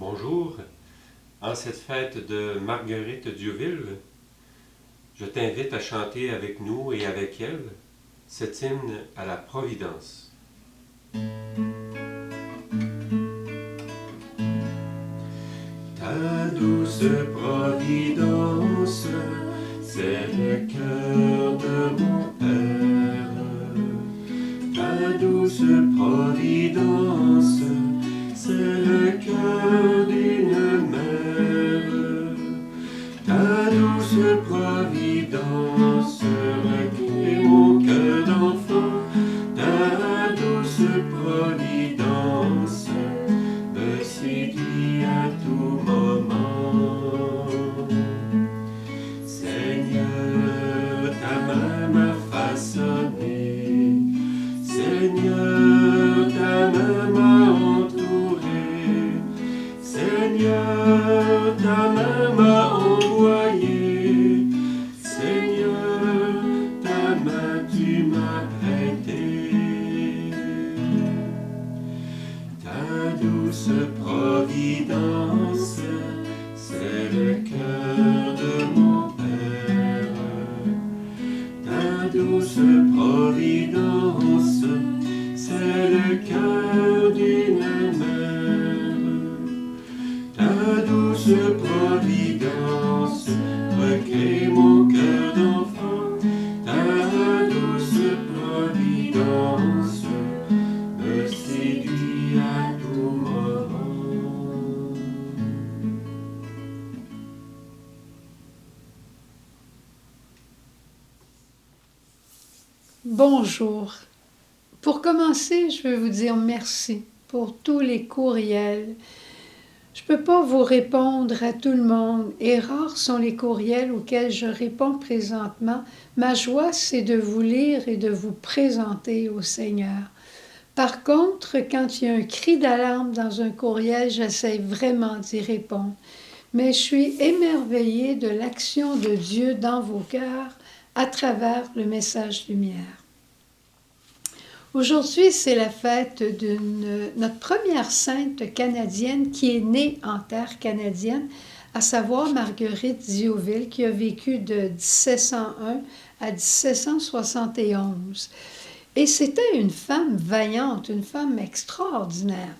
Bonjour, en cette fête de Marguerite Diouville, je t'invite à chanter avec nous et avec elle cet hymne à la Providence. Ta douce providence, c'est le cœur de mon Père. Ta douce providence, c'est le cœur d'une mère. Ta douce providence recueille mon cœur d'enfant. Ta douce providence me séduit à tout moment. Seigneur, ta main m'a façonné. Seigneur, ta main m'a entouré. Seigneur, ta main m'a envoyé. Seigneur, ta main tu m'as prêté. Ta douce providence, c'est le cœur de mon Père. Ta douce providence, c'est le cœur d'une mère. Ta douce providence recueille mon cœur d'enfant. Ta douce providence me séduit à tout moment. Bonjour. Pour commencer, je veux vous dire merci pour tous les courriels. Je ne peux pas vous répondre à tout le monde et rares sont les courriels auxquels je réponds présentement. Ma joie, c'est de vous lire et de vous présenter au Seigneur. Par contre, quand il y a un cri d'alarme dans un courriel, j'essaie vraiment d'y répondre. Mais je suis émerveillée de l'action de Dieu dans vos cœurs à travers le message lumière. Aujourd'hui, c'est la fête de notre première sainte canadienne qui est née en terre canadienne, à savoir Marguerite Diouville, qui a vécu de 1701 à 1771. Et c'était une femme vaillante, une femme extraordinaire.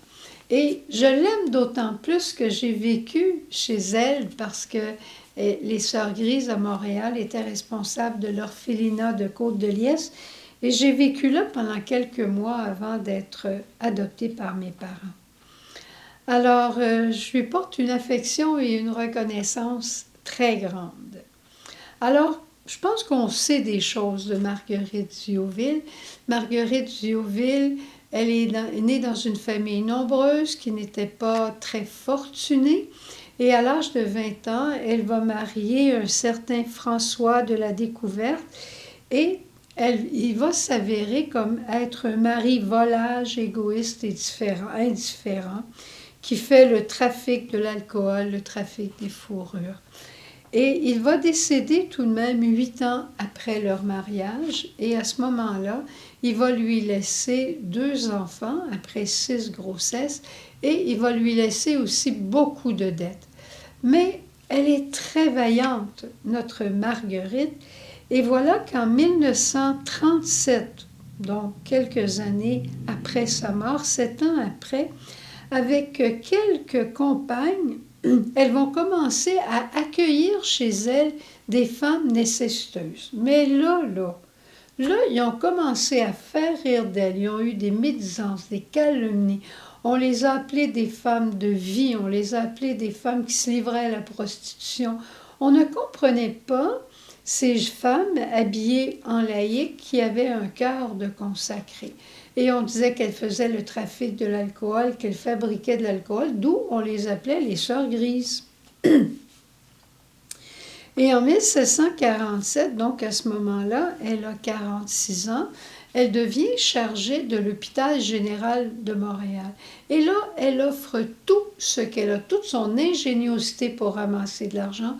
Et je l'aime d'autant plus que j'ai vécu chez elle parce que les Sœurs Grises à Montréal étaient responsables de l'orphelinat de Côte-de-Liesse. Et j'ai vécu là pendant quelques mois avant d'être adoptée par mes parents. Alors, je lui porte une affection et une reconnaissance très grande. Alors, je pense qu'on sait des choses de Marguerite Diouville. Marguerite Diouville, elle est née dans une famille nombreuse qui n'était pas très fortunée. Et à l'âge de 20 ans, elle va marier un certain François de la Découverte et il va s'avérer comme être un mari volage, égoïste et indifférent, qui fait le trafic de l'alcool, le trafic des fourrures. Et il va décéder tout de même 8 ans après leur mariage, et à ce moment-là, il va lui laisser 2 enfants après 6 grossesses, et il va lui laisser aussi beaucoup de dettes. Mais elle est très vaillante, notre Marguerite. Et voilà qu'en 1937, donc quelques années après sa mort, 7 ans après, avec quelques compagnes, elles vont commencer à accueillir chez elles des femmes nécessiteuses. Mais là, ils ont commencé à faire rire d'elles. Ils ont eu des médisances, des calomnies. On les a appelées des femmes de vie, on les a appelées des femmes qui se livraient à la prostitution. On ne comprenait pas ces femmes habillées en laïque qui avaient un cœur de consacré. Et on disait qu'elles faisaient le trafic de l'alcool, qu'elles fabriquaient de l'alcool, d'où on les appelait les Sœurs Grises. Et en 1747, donc à ce moment-là, elle a 46 ans, elle devient chargée de l'hôpital général de Montréal. Et là, elle offre tout ce qu'elle a, toute son ingéniosité pour ramasser de l'argent,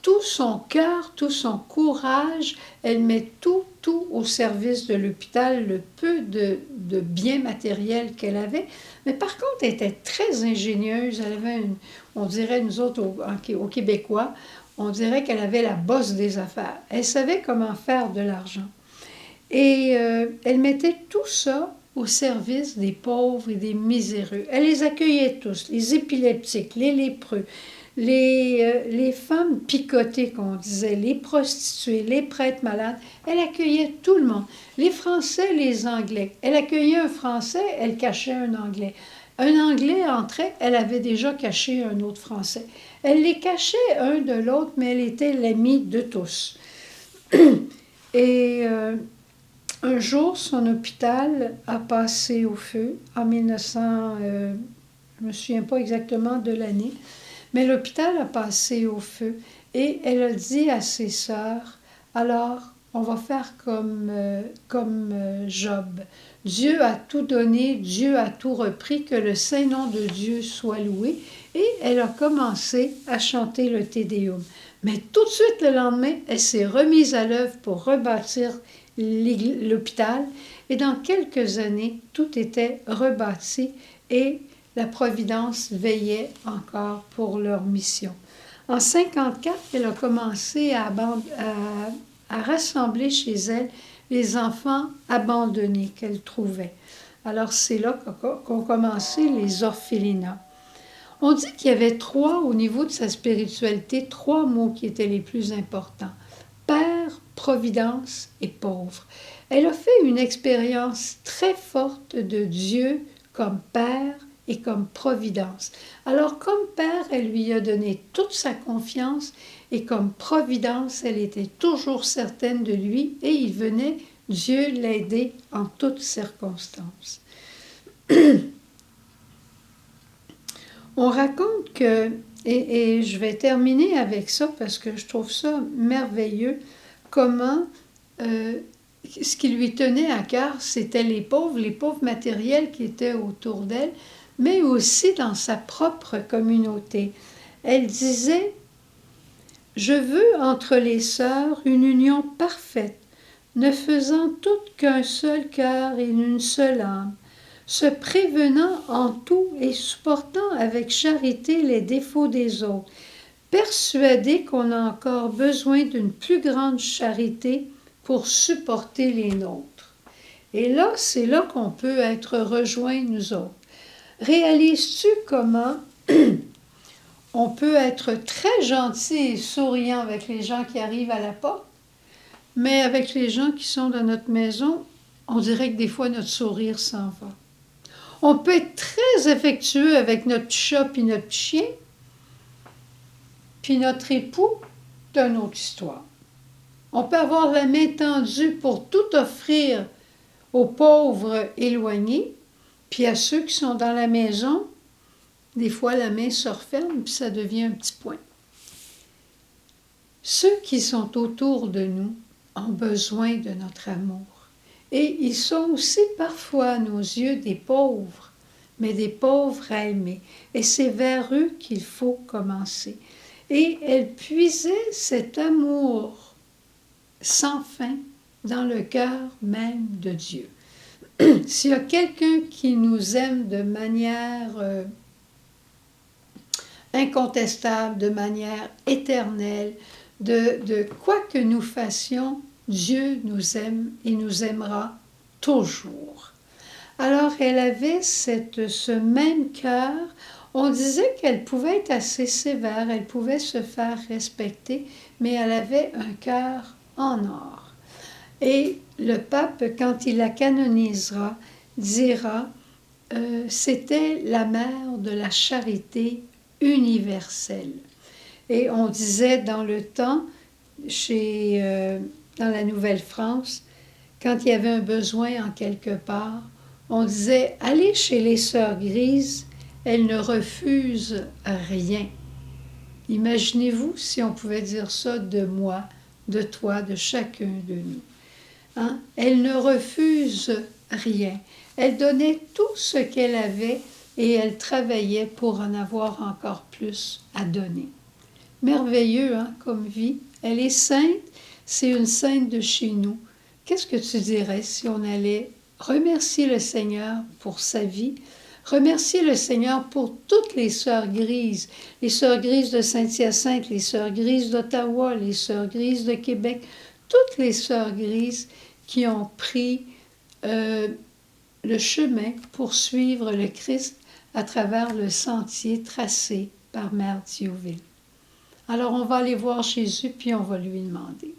tout son cœur, tout son courage, elle met tout au service de l'hôpital, le peu de biens matériels qu'elle avait. Mais par contre, elle était très ingénieuse. Elle avait on dirait, nous autres, au Québécois, on dirait qu'elle avait la bosse des affaires. Elle savait comment faire de l'argent. Et elle mettait tout ça au service des pauvres et des miséreux. Elle les accueillait tous, les épileptiques, les lépreux, les femmes picotées, qu'on disait, les prostituées, les prêtres malades. Elle accueillait tout le monde. Les Français, les Anglais. Elle accueillait un Français, elle cachait un Anglais. Un Anglais entrait, elle avait déjà caché un autre Français. Elle les cachait un de l'autre, mais elle était l'amie de tous. Et un jour, son hôpital a passé au feu en 1900, je ne me souviens pas exactement de l'année, mais l'hôpital a passé au feu et elle a dit à ses sœurs, alors on va faire comme Job. Dieu a tout donné, Dieu a tout repris, que le saint nom de Dieu soit loué. Et elle a commencé à chanter le Te Deum. Mais tout de suite, le lendemain, elle s'est remise à l'œuvre pour rebâtir l'hôpital. Et dans quelques années, tout était rebâti et la Providence veillait encore pour leur mission. En 1954, elle a commencé à rassembler chez elle les enfants abandonnés qu'elle trouvait. Alors c'est là qu'ont commencé les orphelinats. On dit qu'il y avait au niveau de sa spiritualité, 3 mots qui étaient les plus importants. Père, providence et pauvre. Elle a fait une expérience très forte de Dieu comme Père et comme providence. Alors comme Père, elle lui a donné toute sa confiance et comme providence, elle était toujours certaine de lui et il venait, Dieu l'aider en toutes circonstances. On raconte que, et je vais terminer avec ça parce que je trouve ça merveilleux, comment ce qui lui tenait à cœur, c'était les pauvres matériels qui étaient autour d'elle, mais aussi dans sa propre communauté. Elle disait, « Je veux entre les sœurs une union parfaite, ne faisant toutes qu'un seul cœur et une seule âme, se prévenant en tout et supportant avec charité les défauts des autres, persuadée qu'on a encore besoin d'une plus grande charité pour supporter les nôtres. » Et là, c'est là qu'on peut être rejoints, nous autres. Réalises-tu comment on peut être très gentil et souriant avec les gens qui arrivent à la porte, mais avec les gens qui sont dans notre maison, on dirait que des fois notre sourire s'en va. On peut être très affectueux avec notre chat puis notre chien, puis notre époux, c'est une autre histoire. On peut avoir la main tendue pour tout offrir aux pauvres éloignés, puis à ceux qui sont dans la maison, des fois la main se referme, puis ça devient un petit point. Ceux qui sont autour de nous ont besoin de notre amour. Et ils sont aussi parfois à nos yeux des pauvres, mais des pauvres à aimer. Et c'est vers eux qu'il faut commencer. Et elle puisait cet amour sans fin dans le cœur même de Dieu. S'il y a quelqu'un qui nous aime de manière incontestable, de manière éternelle, de quoi que nous fassions, Dieu nous aime et nous aimera toujours. Alors elle avait ce même cœur. On disait qu'elle pouvait être assez sévère, elle pouvait se faire respecter, mais elle avait un cœur en or. Et le pape, quand il la canonisera, dira c'était la mère de la charité universelle. Et on disait dans le temps, dans la Nouvelle-France, quand il y avait un besoin en quelque part, on disait « Allez chez les sœurs grises, elles ne refusent rien. » Imaginez-vous si on pouvait dire ça de moi, de toi, de chacun de nous. Hein? Elle ne refuse rien. Elle donnait tout ce qu'elle avait et elle travaillait pour en avoir encore plus à donner. merveilleux hein, comme vie. Elle est sainte, c'est une sainte de chez nous. Qu'est-ce que tu dirais si on allait remercier le Seigneur pour sa vie, remercier le Seigneur pour toutes les sœurs grises de Saint-Hyacinthe, les sœurs grises d'Ottawa, les sœurs grises de Québec, toutes les sœurs grises qui ont pris le chemin pour suivre le Christ à travers le sentier tracé par Mère Diouville. Alors on va aller voir Jésus puis on va lui demander.